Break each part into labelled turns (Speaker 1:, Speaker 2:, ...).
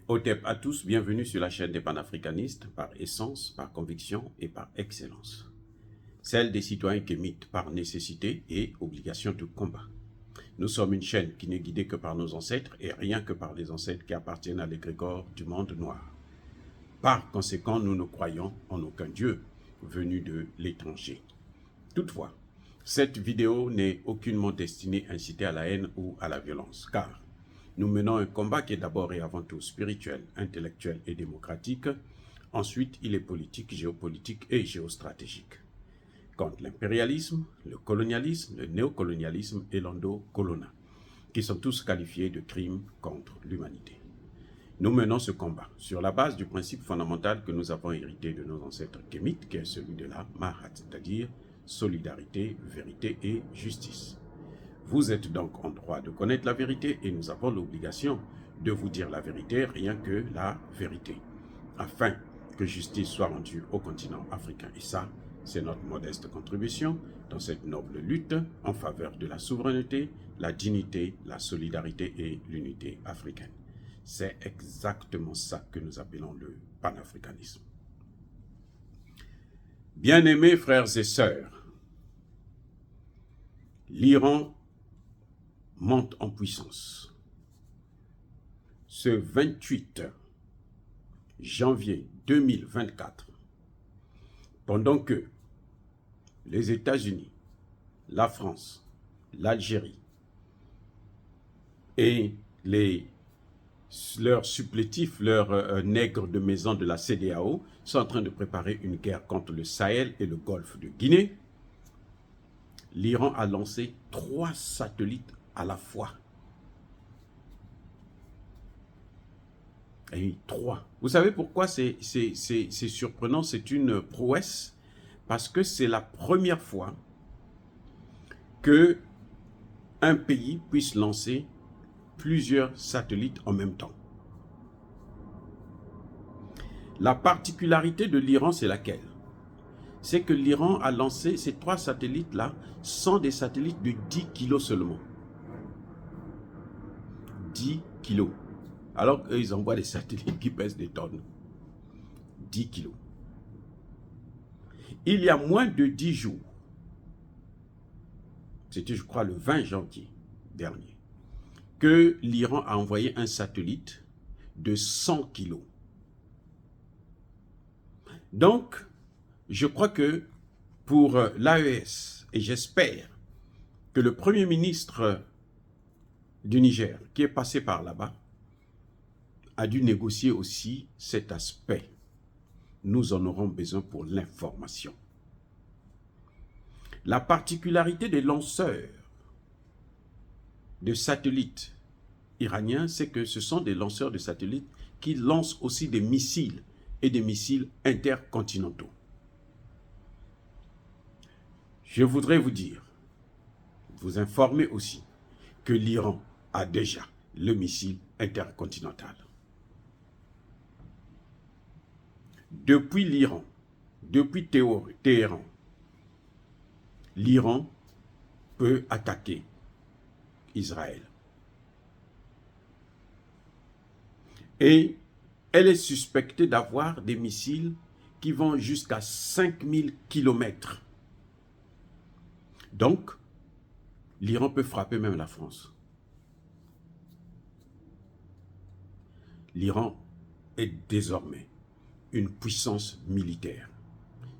Speaker 1: Otep à tous, bienvenue sur la chaîne des panafricanistes par essence, par conviction et par excellence. Celle des citoyens kémites par nécessité et obligation de combat. Nous sommes une chaîne qui n'est guidée que par nos ancêtres et rien que par les ancêtres qui appartiennent à l'égrégore du monde noir. Par conséquent, nous ne croyons en aucun Dieu venu de l'étranger. Toutefois, cette vidéo n'est aucunement destinée à inciter à la haine ou à la violence, car nous menons un combat qui est d'abord et avant tout spirituel, intellectuel et démocratique. Ensuite, il est politique, géopolitique et géostratégique. Contre l'impérialisme, le colonialisme, le néocolonialisme et l'endocolona, qui sont tous qualifiés de crimes contre l'humanité. Nous menons ce combat sur la base du principe fondamental que nous avons hérité de nos ancêtres kémites, qui est celui de la Mahat, c'est-à-dire solidarité, vérité et justice. Vous êtes donc en droit de connaître la vérité et nous avons l'obligation de vous dire la vérité, rien que la vérité, afin que justice soit rendue au continent africain. Et ça, c'est notre modeste contribution dans cette noble lutte en faveur de la souveraineté, la dignité, la solidarité et l'unité africaine. C'est exactement ça que nous appelons le panafricanisme. Bien-aimés frères et sœurs, l'Iran monte en puissance. Ce 28 janvier 2024, pendant que les États-Unis, la France, l'Algérie et leurs supplétifs, leurs nègres de maison de la CEDEAO sont en train de préparer une guerre contre le Sahel et le golfe de Guinée, l'Iran a lancé 3 satellites à la fois. Et 3. Vous savez pourquoi c'est surprenant, c'est une prouesse? Parce que c'est la première fois que un pays puisse lancer plusieurs satellites en même temps. La particularité de l'Iran, c'est laquelle? C'est que l'Iran a lancé ces 3 satellites-là, sont des satellites de 10 kilos seulement. 10 kilos. Alors qu'ils envoient des satellites qui pèsent des tonnes. 10 kilos. Il y a moins de 10 jours, c'était je crois le 20 janvier dernier, que l'Iran a envoyé un satellite de 100 kilos. Donc, je crois que pour l'AES, et j'espère que le Premier ministre du Niger, qui est passé par là-bas, a dû négocier aussi cet aspect. Nous en aurons besoin pour l'information. La particularité des lanceurs de satellites iraniens, c'est que ce sont des lanceurs de satellites qui lancent aussi des missiles et des missiles intercontinentaux. Je voudrais vous dire, vous informer aussi, que l'Iran a déjà le missile intercontinental. Depuis l'Iran, depuis Téhéran, l'Iran peut attaquer Israël. Et elle est suspectée d'avoir des missiles qui vont jusqu'à 5000 km. Donc, l'Iran peut frapper même la France. L'Iran est désormais une puissance militaire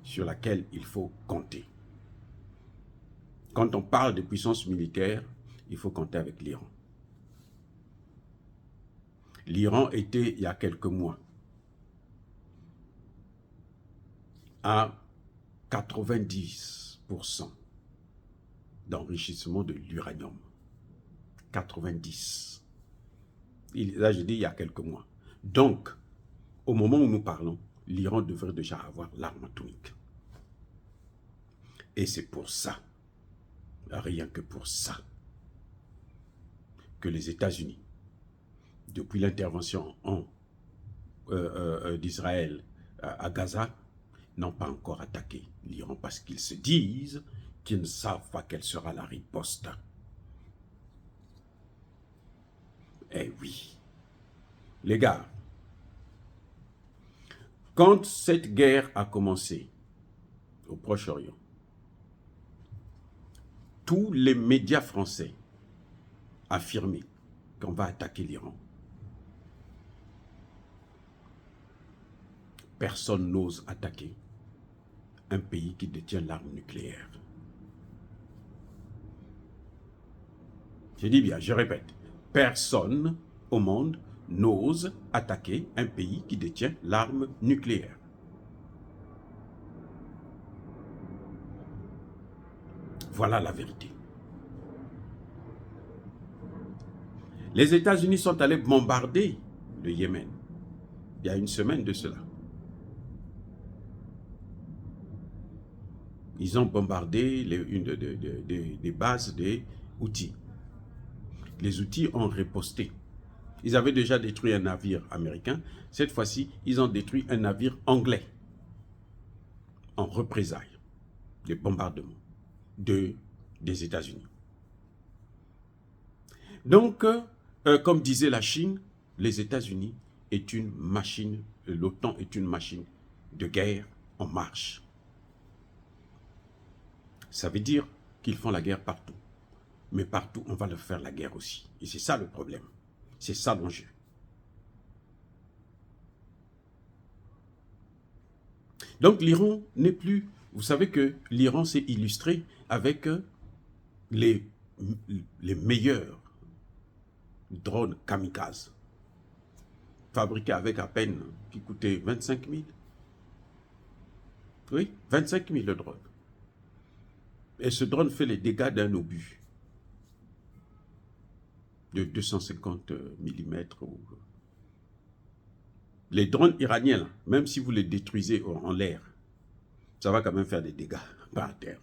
Speaker 1: sur laquelle il faut compter. Quand on parle de puissance militaire, il faut compter avec l'Iran. L'Iran était, il y a quelques mois, à 90% d'enrichissement de l'uranium. 90. Là, je dis il y a quelques mois. Donc, au moment où nous parlons, l'Iran devrait déjà avoir l'arme atomique. Et c'est pour ça, rien que pour ça, que les États-Unis, depuis l'intervention d'Israël à Gaza, n'ont pas encore attaqué l'Iran parce qu'ils se disent qu'ils ne savent pas quelle sera la riposte. Eh oui, les gars, Quand cette guerre a commencé au Proche-Orient, tous les médias français affirmaient qu'on va attaquer l'Iran. Personne n'ose attaquer un pays qui détient l'arme nucléaire. Je dis bien, je répète, personne au monde n'ose attaquer un pays qui détient l'arme nucléaire. Voilà la vérité. Les États-Unis sont allés bombarder le Yémen il y a une semaine de cela. Ils ont bombardé une des bases des Houthis. Les Houthis ont riposté. Ils avaient déjà détruit un navire américain. Cette fois-ci, ils ont détruit un navire anglais en représailles des bombardements des États-Unis. Donc, comme disait la Chine, les États-Unis est une machine, l'OTAN est une machine de guerre en marche. Ça veut dire qu'ils font la guerre partout. Mais partout, on va leur faire la guerre aussi. Et c'est ça le problème. C'est ça l'enjeu. Donc l'Iran n'est plus... Vous savez que l'Iran s'est illustré avec les meilleurs drones kamikazes, fabriqués avec à peine, qui coûtaient 25 000. Oui, 25 000 le drone. Et ce drone fait les dégâts d'un obus de 250 mm. Les drones iraniens, là, même si vous les détruisez en l'air, ça va quand même faire des dégâts par terre.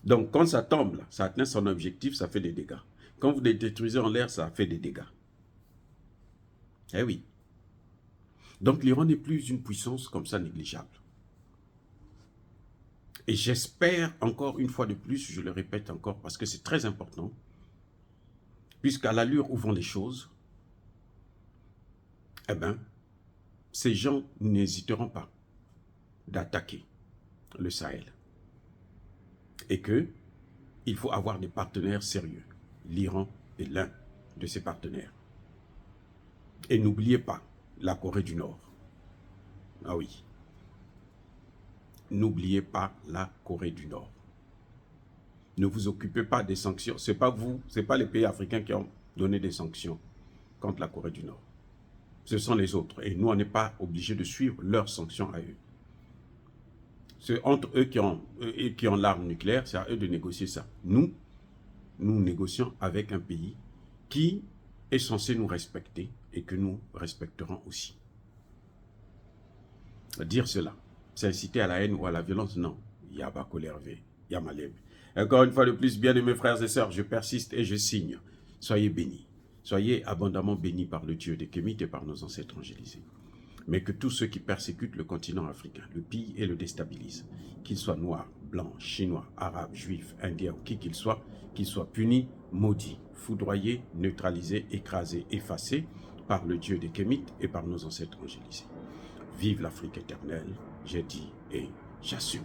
Speaker 1: Donc quand ça tombe, là, ça atteint son objectif, ça fait des dégâts. Quand vous les détruisez en l'air, ça fait des dégâts. Eh oui. Donc l'Iran n'est plus une puissance comme ça négligeable. Et j'espère encore une fois de plus, je le répète encore parce que c'est très important, puisqu'à l'allure où vont les choses, eh bien, ces gens n'hésiteront pas d'attaquer le Sahel. Et qu'il faut avoir des partenaires sérieux. L'Iran est l'un de ces partenaires. Et n'oubliez pas la Corée du Nord. Ah oui. N'oubliez pas la Corée du Nord. Ne vous occupez pas des sanctions. Ce n'est pas vous, ce n'est pas les pays africains qui ont donné des sanctions contre la Corée du Nord. Ce sont les autres. Et nous, on n'est pas obligés de suivre leurs sanctions à eux. C'est entre eux qui ont l'arme nucléaire, c'est à eux de négocier ça. Nous négocions avec un pays qui est censé nous respecter et que nous respecterons aussi. Dire cela, c'est inciter à la haine ou à la violence? Non. Yaba Kolervé, Yamaleb. Encore une fois de plus, bien aimés frères et sœurs, je persiste et je signe. Soyez bénis. Soyez abondamment bénis par le Dieu des Kémites et par nos ancêtres angélisés. Mais que tous ceux qui persécutent le continent africain, le pillent et le déstabilisent, qu'ils soient noirs, blancs, chinois, arabes, juifs, indiens ou qui qu'ils soient punis, maudits, foudroyés, neutralisés, écrasés, effacés par le Dieu des Kémites et par nos ancêtres angélisés. Vive l'Afrique éternelle, j'ai dit et j'assume.